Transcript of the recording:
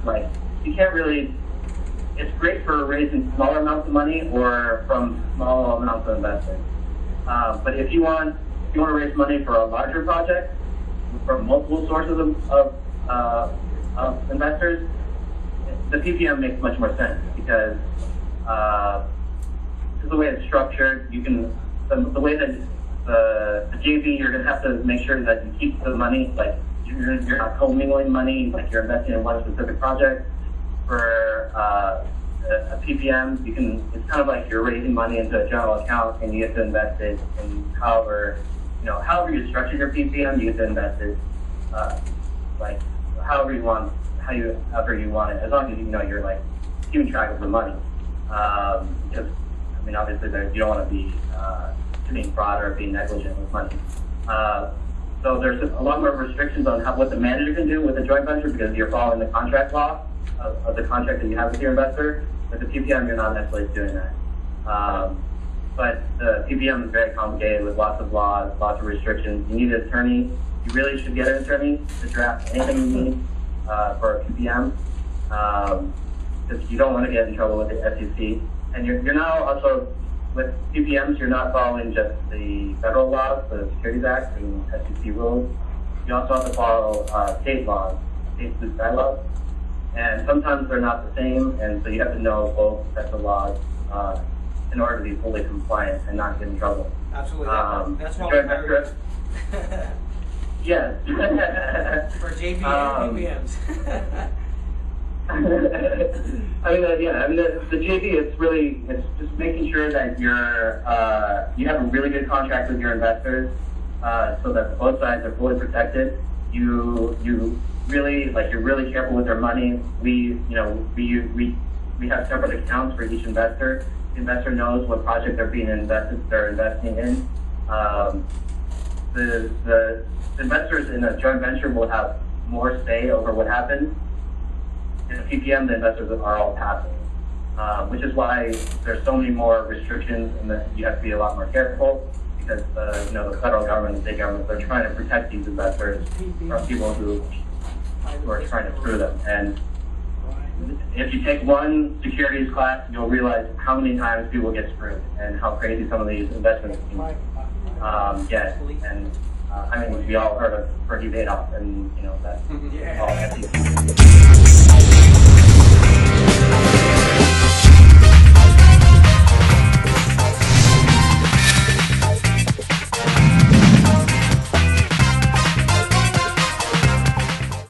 like, you can't really, it's great for raising smaller amounts of money or from small amounts of investors. But if you want to raise money for a larger project from multiple sources of investors, the PPM makes much more sense because the way it's structured, you can, the way that the JV, you're going to have to make sure that you keep the money, like you're not commingling money, like you're investing in one specific project. For a PPM, you can, it's kind of like you're raising money into a general account and you get to invest it in however you structure your PPM, you get to invest it like however you want it, as long as you're like keeping track of the money. Because I mean, obviously you don't want to be committing fraud or being negligent with money. So there's a lot more restrictions on what the manager can do with a joint venture because you're following the contract law of the contract that you have with your investor. With the PPM, you're not necessarily doing that. But the PPM is very complicated with lots of laws, lots of restrictions. You need an attorney. You really should get an attorney to draft anything you need for a PPM because you don't want to get in trouble with the SEC. And you're now also, with PPMs, you're not following just the federal laws, the Securities Act and SEC rules. You also have to follow state laws, state blue sky laws. And sometimes they're not the same, and so you have to know both sets of laws in order to be fully compliant and not get in trouble. Absolutely. That's why we're hired. Yes. For JV and PPMs. I mean, the JV, it's just making sure that you have a really good contract with your investors, so that both sides are fully protected. You're really careful with their money. We have separate accounts for each investor. The investor knows what project they're investing in. The investors in a joint venture will have more say over what happens. In a PPM, the investors are all passive, which is why there's so many more restrictions and that you have to be a lot more careful because the federal government and state government, they're trying to protect these investors from people who are trying to screw them. And if you take one securities class, you'll realize how many times people get screwed and how crazy some of these investment schemes get. And I mean, we all heard of Bernie Madoff, and that's all SEC.